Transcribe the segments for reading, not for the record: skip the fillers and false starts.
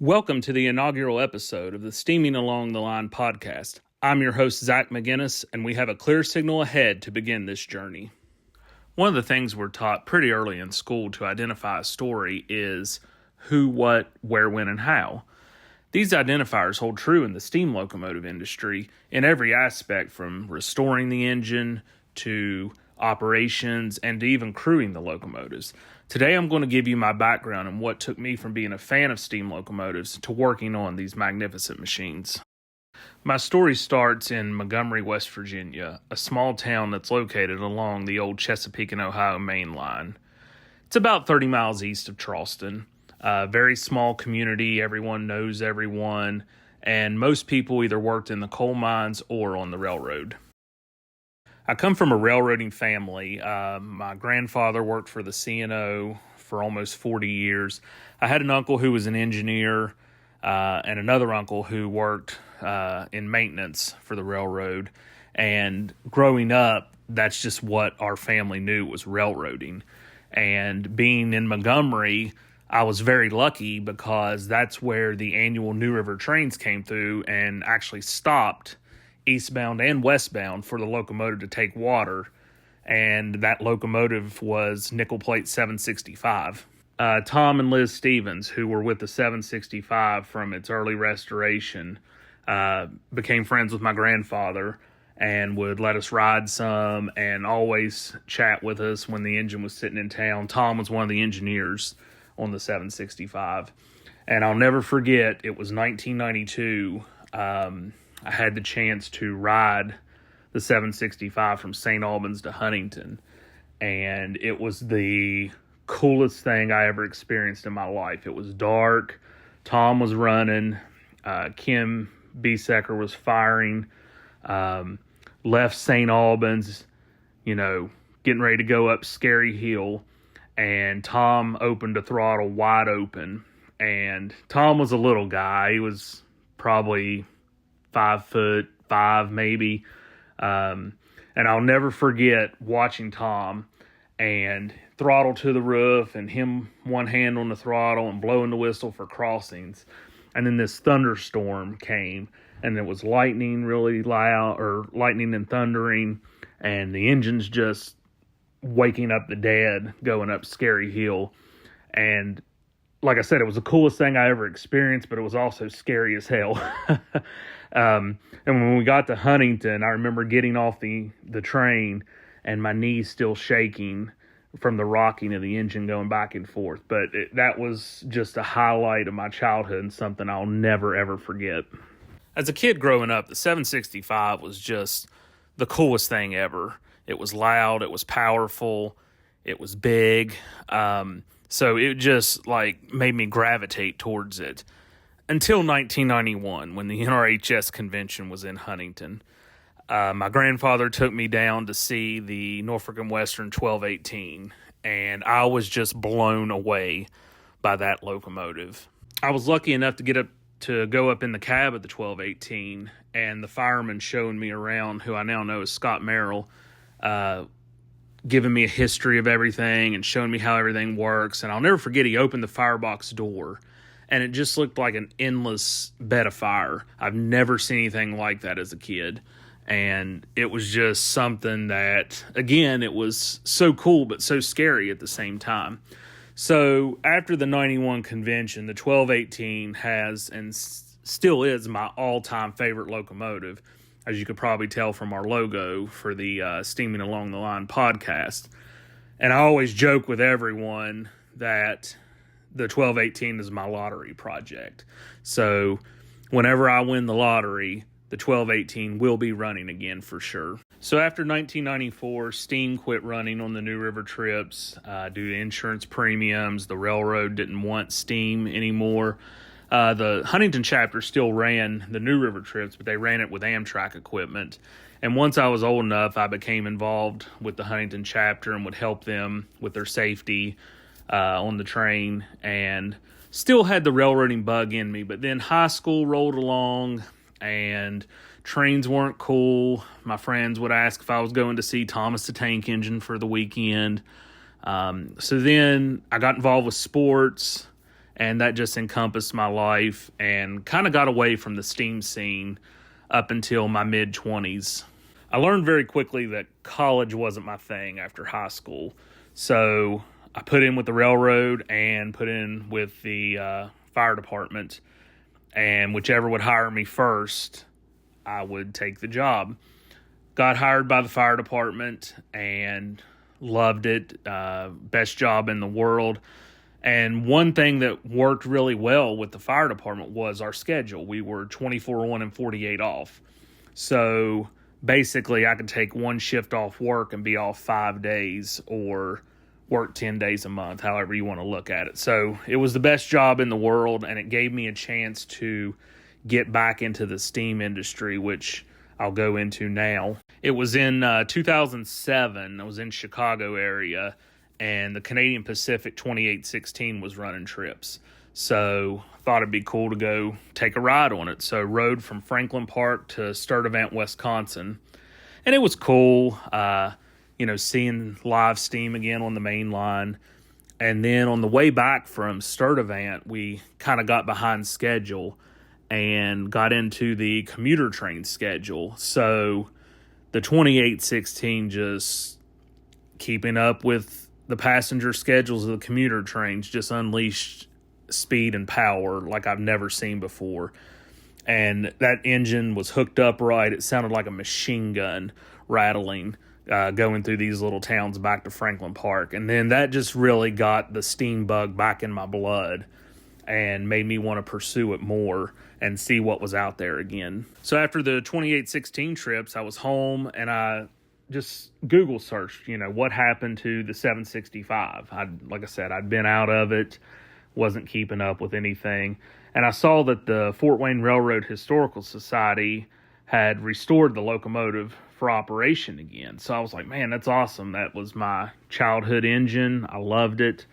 Welcome to the inaugural episode of the Steaming Along the Line podcast. I'm your host, Zac McGinnis, and we have a clear signal ahead to begin this journey. One of the things we're taught pretty early in school to identify a story is who, what, where, when, and how. These identifiers hold true in the steam locomotive industry in every aspect, from restoring the engine to operations and to even crewing the locomotives. Today I'm going to give you my background and what took me from being a fan of steam locomotives to working on these magnificent machines. My story starts in Montgomery, West Virginia, a small town that's located along the old Chesapeake and Ohio main line. It's about 30 miles east of Charleston. A very small community, everyone knows everyone, and most people either worked in the coal mines or on the railroad. I come from a railroading family. My grandfather worked for the C&O for almost 40 years. I had an uncle who was an engineer and another uncle who worked in maintenance for the railroad. And growing up, that's just what our family knew was railroading. And being in Montgomery, I was very lucky because that's where the annual New River trains came through and actually stopped eastbound and westbound for the locomotive to take water, and that locomotive was nickel plate 765. Tom and Liz Stevens, who were with the 765 from its early restoration, became friends with my grandfather and would let us ride some and always chat with us when the engine was sitting in town. Tom was one of the engineers on the 765, and I'll never forget, it was 1992. I had the chance to ride the 765 from St. Albans to Huntington, and it was the coolest thing I ever experienced in my life. It was dark. Tom was running. Kim Besecker was firing. Left St. Albans, getting ready to go up Scary Hill, and Tom opened the throttle wide open. And Tom was a little guy. He was probably 5'5" maybe. And I'll never forget watching Tom and throttle to the roof and him one hand on the throttle and blowing the whistle for crossings. And then this thunderstorm came, and it was lightning really loud, or lightning and thundering, and the engine's just waking up the dead going up Scary Hill. And like I said, it was the coolest thing I ever experienced, but it was also scary as hell. And when we got to Huntington, I remember getting off the train and my knees still shaking from the rocking of the engine going back and forth. But that was just a highlight of my childhood and something I'll never, ever forget. As a kid growing up, the 765 was just the coolest thing ever. It was loud, it was powerful, it was big. So it just made me gravitate towards it until 1991 when the NRHS convention was in Huntington. My grandfather took me down to see the Norfolk Western 1218, and I was just blown away by that locomotive. I was lucky enough to go up in the cab of the 1218, and the fireman showing me around, who I now know is Scott Merrill, giving me a history of everything and showing me how everything works. And I'll never forget, he opened the firebox door, and it just looked like an endless bed of fire. I've never seen anything like that as a kid. And it was just something that, again, it was so cool but so scary at the same time. So after the 91 convention, the 1218 has and still is my all-time favorite locomotive, as you could probably tell from our logo for the Steaming Along the Line podcast. And I always joke with everyone that the 1218 is my lottery project. So whenever I win the lottery, the 1218 will be running again for sure. So after 1994, steam quit running on the New River trips due to insurance premiums. The railroad didn't want steam anymore. The Huntington chapter still ran the New River trips, but they ran it with Amtrak equipment. And once I was old enough, I became involved with the Huntington chapter and would help them with their safety on the train, and still had the railroading bug in me. But then high school rolled along, and trains weren't cool. My friends would ask if I was going to see Thomas the Tank Engine for the weekend. So then I got involved with sports, and that just encompassed my life and kind of got away from the steam scene up until my mid-20s. I learned very quickly that college wasn't my thing after high school, so I put in with the railroad and put in with the fire department, and whichever would hire me first, I would take the job. Got hired by the fire department and loved it. Best job in the world. And one thing that worked really well with the fire department was our schedule. We were 24 on and 48 off. So basically I could take one shift off work and be off 5 days, or work 10 days a month, however you want to look at it. So it was the best job in the world, and it gave me a chance to get back into the steam industry, which I'll go into now. It was in 2007. I was in Chicago area, and the Canadian Pacific 2816 was running trips. So I thought it'd be cool to go take a ride on it. So rode from Franklin Park to Sturtevant, Wisconsin. And it was cool, seeing live steam again on the main line. And then on the way back from Sturtevant, we kind of got behind schedule and got into the commuter train schedule. So the 2816, just keeping up with the passenger schedules of the commuter trains, just unleashed speed and power like I've never seen before. And that engine was hooked up right. It sounded like a machine gun rattling, going through these little towns back to Franklin Park. And then that just really got the steam bug back in my blood and made me want to pursue it more and see what was out there again. So after the 2816 trips, I was home and I just Google searched, what happened to the 765. Like I said, I'd been out of it, wasn't keeping up with anything. And I saw that the Fort Wayne Railroad Historical Society had restored the locomotive for operation again. So I was like, man, that's awesome. That was my childhood engine. I loved it.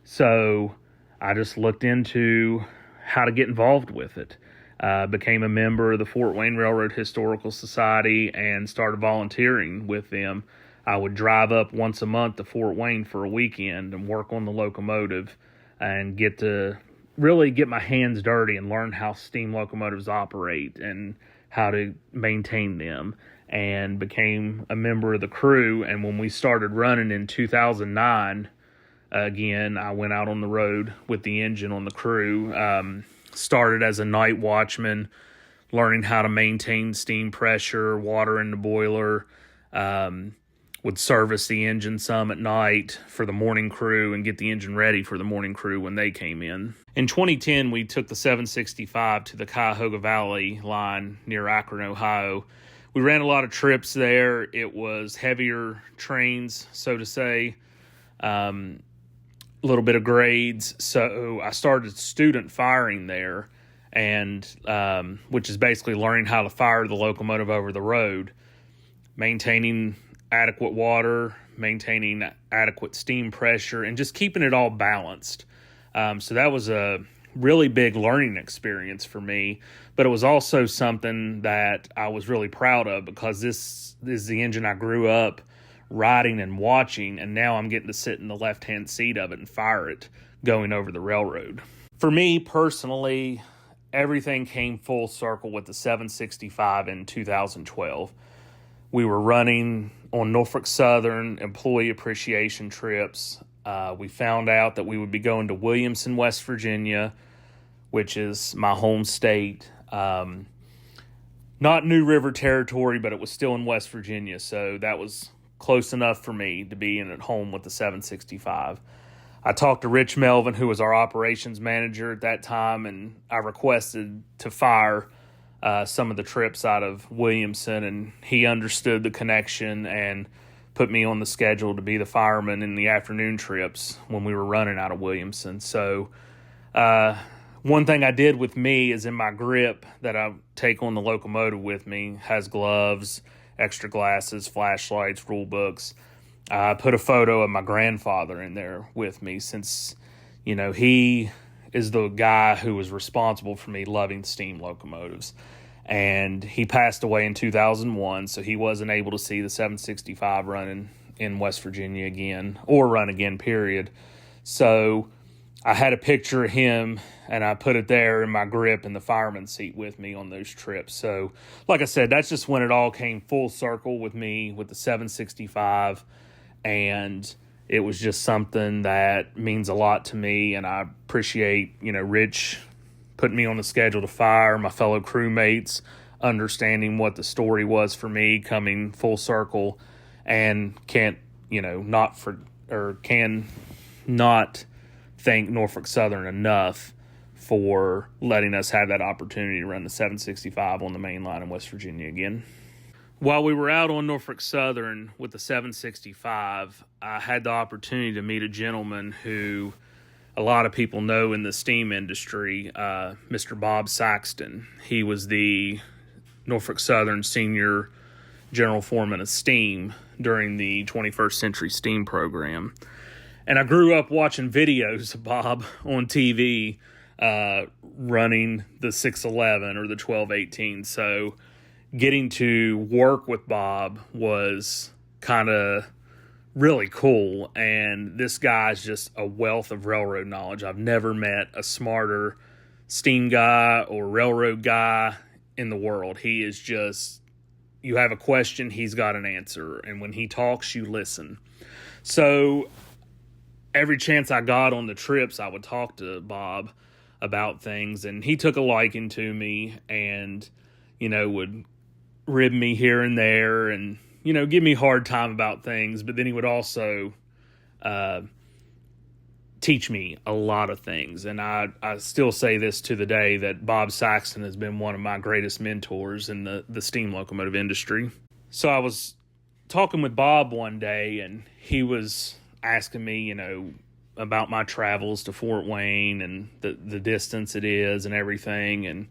So I just looked into how to get involved with it. Became a member of the Fort Wayne Railroad Historical Society and started volunteering with them. I would drive up once a month to Fort Wayne for a weekend and work on the locomotive and get to really get my hands dirty and learn how steam locomotives operate and how to maintain them, and became a member of the crew. And when we started running in 2009, again, I went out on the road with the engine on the crew. Started as a night watchman, learning how to maintain steam pressure, water in the boiler. Would service the engine some at night for the morning crew and get the engine ready for the morning crew when they came in. In 2010, we took the 765 to the Cuyahoga Valley line near Akron, Ohio. We ran a lot of trips there. It was heavier trains, so to say. A little bit of grades. So I started student firing there, and which is basically learning how to fire the locomotive over the road, maintaining adequate water, maintaining adequate steam pressure, and just keeping it all balanced. So that was a really big learning experience for me, but it was also something that I was really proud of, because this is the engine I grew up riding and watching, and now I'm getting to sit in the left-hand seat of it and fire it going over the railroad. For me personally, everything came full circle with the 765 in 2012. We were running on Norfolk Southern employee appreciation trips. We found out that we would be going to Williamson, West Virginia, which is my home state. Not New River territory, but it was still in West Virginia, so that was close enough for me to be in at home with the 765. I talked to Rich Melvin, who was our operations manager at that time, and I requested to fire some of the trips out of Williamson, and he understood the connection and put me on the schedule to be the fireman in the afternoon trips when we were running out of Williamson. So one thing I did with me is in my grip that I take on the locomotive with me has gloves, extra glasses, flashlights, rule books. I put a photo of my grandfather in there with me, since, he is the guy who was responsible for me loving steam locomotives. And he passed away in 2001, so he wasn't able to see the 765 running in West Virginia again, or run again, period. So I had a picture of him, and I put it there in my grip in the fireman's seat with me on those trips. So, like I said, that's just when it all came full circle with me with the 765, and it was just something that means a lot to me, and I appreciate, Rich putting me on the schedule to fire, my fellow crewmates understanding what the story was for me coming full circle, and can not thank Norfolk Southern enough for letting us have that opportunity to run the 765 on the main line in West Virginia again. While we were out on Norfolk Southern with the 765, I had the opportunity to meet a gentleman who a lot of people know in the steam industry, Mr. Bob Saxton. He was the Norfolk Southern Senior General Foreman of Steam during the 21st Century Steam program. And I grew up watching videos of Bob on TV running the 611 or the 1218. So getting to work with Bob was kind of really cool. And this guy's just a wealth of railroad knowledge. I've never met a smarter steam guy or railroad guy in the world. He is just, you have a question, he's got an answer. And when he talks, you listen. So every chance I got on the trips, I would talk to Bob about things, and he took a liking to me and, would rib me here and there and, give me a hard time about things. But then he would also teach me a lot of things. And I still say this to the day that Bob Saxton has been one of my greatest mentors in the steam locomotive industry. So I was talking with Bob one day, and he was asking me, about my travels to Fort Wayne and the distance it is and everything. And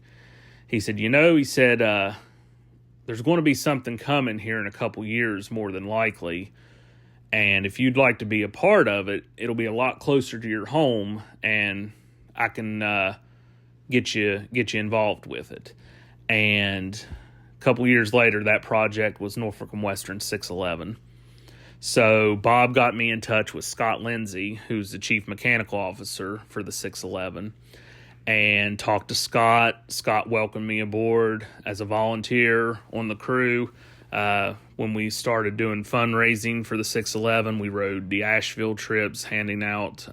he said, there's going to be something coming here in a couple years, more than likely. And if you'd like to be a part of it, it'll be a lot closer to your home, and I can get you involved with it. And a couple years later, that project was Norfolk Western 611. So Bob got me in touch with Scott Lindsay, who's the chief mechanical officer for the 611, and talked to Scott. Scott welcomed me aboard as a volunteer on the crew. When we started doing fundraising for the 611, we rode the Asheville trips, handing out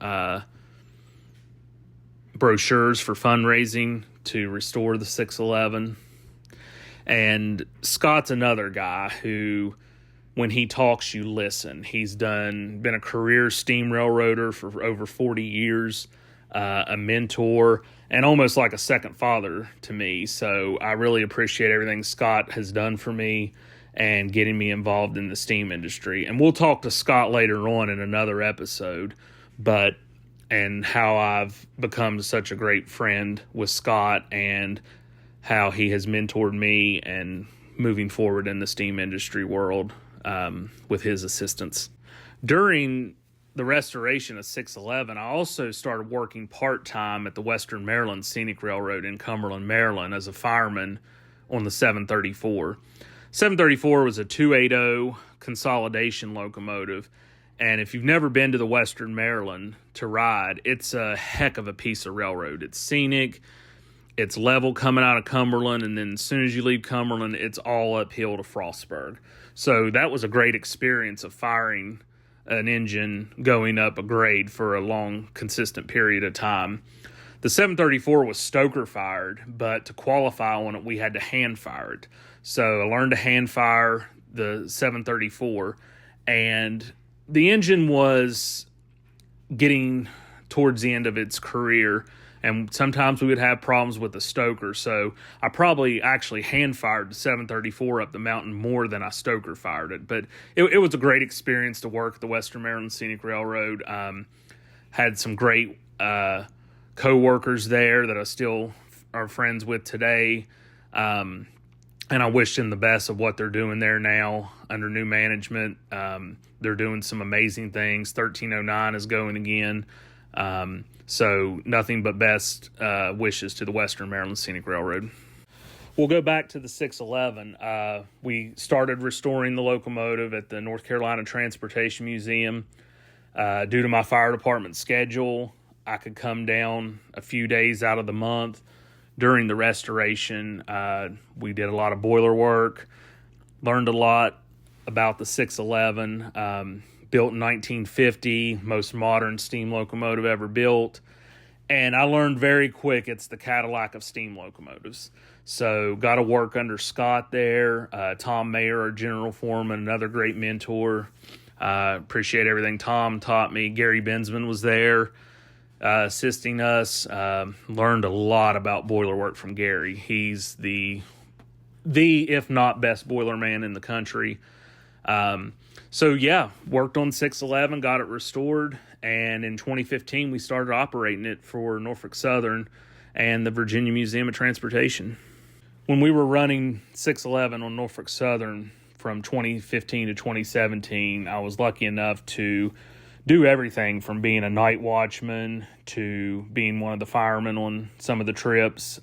brochures for fundraising to restore the 611. And Scott's another guy who, when he talks, you listen. He's been a career steam railroader for over 40 years, a mentor, and almost like a second father to me. So I really appreciate everything Scott has done for me and getting me involved in the steam industry. And we'll talk to Scott later on in another episode, and how I've become such a great friend with Scott and how he has mentored me and moving forward in the steam industry world with his assistance. During the restoration of 611, I also started working part-time at the Western Maryland Scenic Railroad in Cumberland, Maryland as a fireman on the 734. 734 was a 280 consolidation locomotive, and if you've never been to the Western Maryland to ride, it's a heck of a piece of railroad. It's scenic, it's level coming out of Cumberland, and then as soon as you leave Cumberland, it's all uphill to Frostburg. So that was a great experience of firing an engine going up a grade for a long, consistent period of time. The 734 was stoker fired, but to qualify on it, we had to hand fire it. So I learned to hand fire the 734, and the engine was getting towards the end of its career, and sometimes we would have problems with the stoker. So I probably actually hand fired the 734 up the mountain more than I stoker fired it. But it was a great experience to work at the Western Maryland Scenic Railroad. Had some great co-workers there that I still are friends with today. And I wish them the best of what they're doing there now under new management. They're doing some amazing things. 1309 is going again. So nothing but best wishes to the Western Maryland Scenic Railroad. We'll go back to the 611. We started restoring the locomotive at the North Carolina Transportation Museum. Due to my fire department schedule, I could come down a few days out of the month. During the restoration, we did a lot of boiler work, learned a lot about the 611, built in 1950, most modern steam locomotive ever built. And I learned very quick it's the Cadillac of steam locomotives. So got to work under Scott there. Tom Mayer, our general foreman, another great mentor. Appreciate everything Tom taught me. Gary Bensman was there assisting us. Learned a lot about boiler work from Gary. He's the if not best boiler man in the country. So yeah, worked on 611, got it restored, and in 2015 we started operating it for Norfolk Southern and the Virginia Museum of Transportation. When we were running 611 on Norfolk Southern from 2015 to 2017, I was lucky enough to do everything from being a night watchman to being one of the firemen on some of the trips.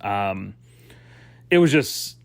It was just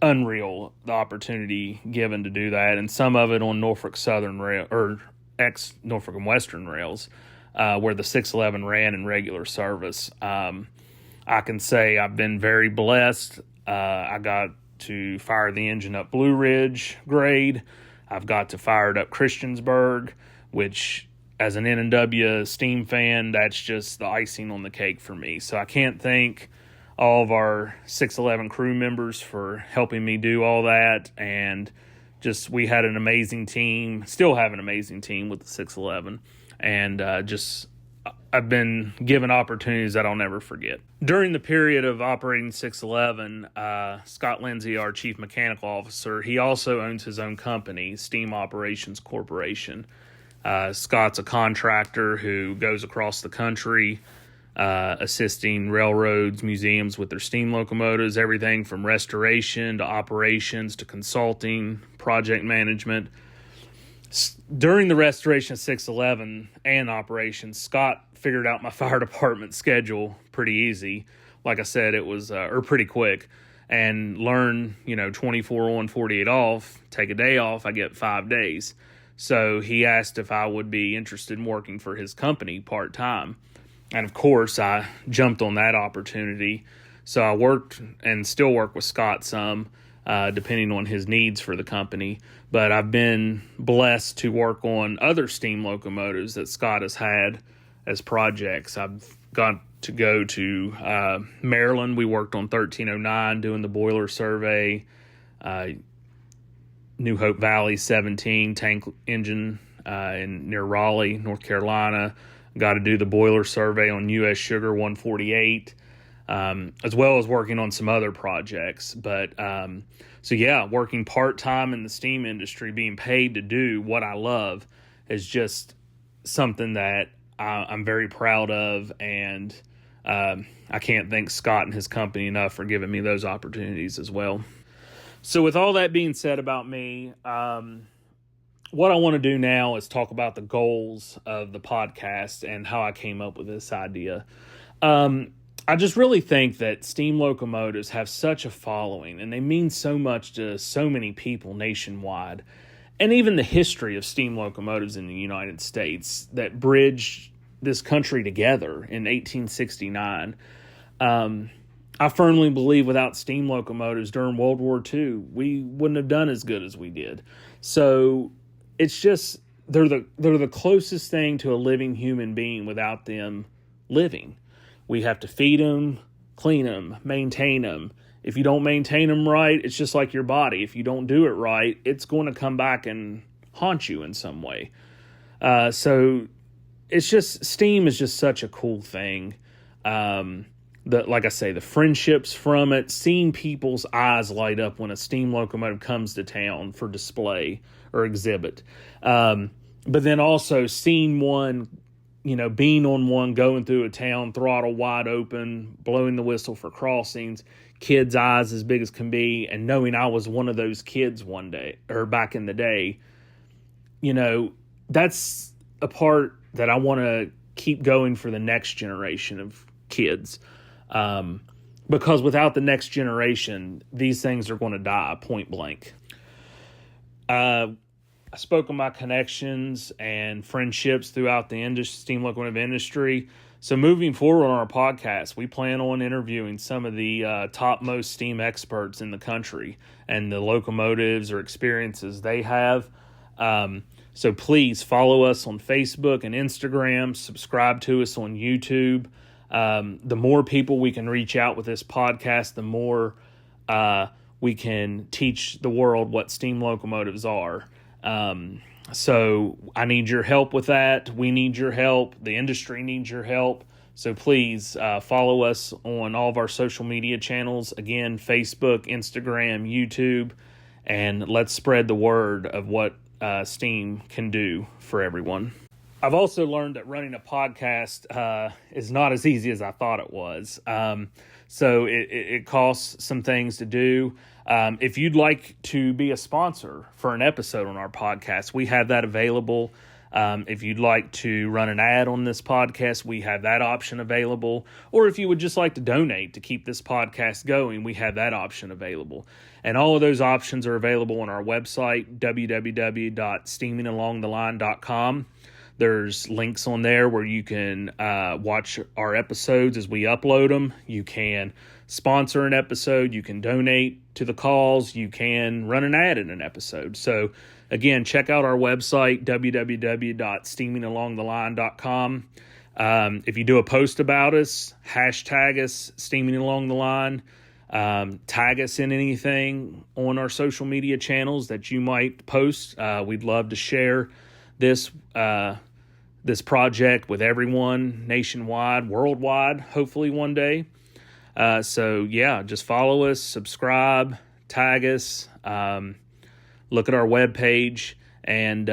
unreal, the opportunity given to do that, and some of it on Norfolk Southern rail or ex-Norfolk and Western rails, where the 611 ran in regular service. I can say I've been very blessed. I got to fire the engine up Blue Ridge grade. I've got to fire it up Christiansburg, which as an N&W steam fan, that's just the icing on the cake for me. So I can't thank all of our 611 crew members for helping me do all that. And just, we had an amazing team, still have an amazing team with the 611. And I've been given opportunities that I'll never forget. During the period of operating 611, Scott Lindsay, our chief mechanical officer, he also owns his own company, Steam Operations Corporation. Scott's a contractor who goes across the country, assisting railroads, museums with their steam locomotives, everything from restoration to operations to consulting, project management. During the restoration of 611 and operations, Scott figured out my fire department schedule pretty easy. Like I said, it was pretty quick, and learn 24 on, 48 off. Take a day off, I get 5 days. So he asked if I would be interested in working for his company part time, and of course I jumped on that opportunity. So I worked and still work with Scott some, depending on his needs for the company. But I've been blessed to work on other steam locomotives that Scott has had as projects. I've got to go to Maryland. We worked on 1309 doing the boiler survey. New Hope Valley 17 tank engine near Raleigh, North Carolina. Got to do the boiler survey on U.S. Sugar 148. As well as working on some other projects. But so yeah, working part-time in the steam industry, being paid to do what I love, is just something that I'm very proud of, and I can't thank Scott and his company enough for giving me those opportunities as well. So with all that being said about me, what I want to do now is talk about the goals of the podcast and how I came up with this idea. I just really think that steam locomotives have such a following, and they mean so much to so many people nationwide. And even the history of steam locomotives in the United States that bridged this country together in 1869. I firmly believe without steam locomotives during World War II, we wouldn't have done as good as we did. So it's just, they're the closest thing to a living human being without them living. We have to feed them, clean them, maintain them. If you don't maintain them right, it's just like your body. If you don't do it right, it's going to come back and haunt you in some way. So it's just, steam is just such a cool thing. Like I say, the friendships from it, seeing people's eyes light up when a steam locomotive comes to town for display or exhibit. But then also seeing one, being on one, going through a town, throttle wide open, blowing the whistle for crossings, kids' eyes as big as can be, and knowing I was one of those kids one day, or back in the day, that's a part that I want to keep going for the next generation of kids. Because without the next generation, these things are going to die point blank. I spoke of my connections and friendships throughout the steam locomotive industry. So moving forward on our podcast, we plan on interviewing some of the topmost steam experts in the country and the locomotives or experiences they have. So please follow us on Facebook and Instagram, subscribe to us on YouTube. The more people we can reach out with this podcast, the more we can teach the world what steam locomotives are. So I need your help with that. We need your help. The industry needs your help. So please follow us on all of our social media channels. Again, Facebook, Instagram, YouTube, and let's spread the word of what steam can do for everyone. I've also learned that running a podcast is not as easy as I thought it was. So it costs some things to do. If you'd like to be a sponsor for an episode on our podcast, we have that available. If you'd like to run an ad on this podcast, we have that option available. Or if you would just like to donate to keep this podcast going, we have that option available. And all of those options are available on our website, www.steamingalongtheline.com. There's links on there where you can watch our episodes as we upload them. You can sponsor an episode. You can donate to the calls. You can run an ad in an episode. So, again, check out our website, www.steamingalongtheline.com. If you do a post about us, hashtag us, Steaming Along the Line. Tag us in anything on our social media channels that you might post. We'd love to share this project with everyone nationwide, worldwide, hopefully one day. So just follow us, subscribe, tag us, look at our webpage, and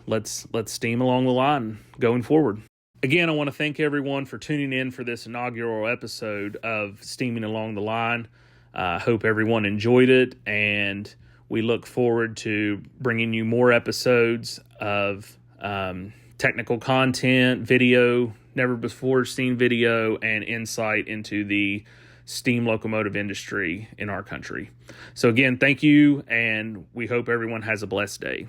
let's steam along the line going forward. Again, I want to thank everyone for tuning in for this inaugural episode of Steaming Along the Line. Hope everyone enjoyed it, and we look forward to bringing you more episodes of technical content, video, never before seen video, and insight into the steam locomotive industry in our country. So again, thank you, and we hope everyone has a blessed day.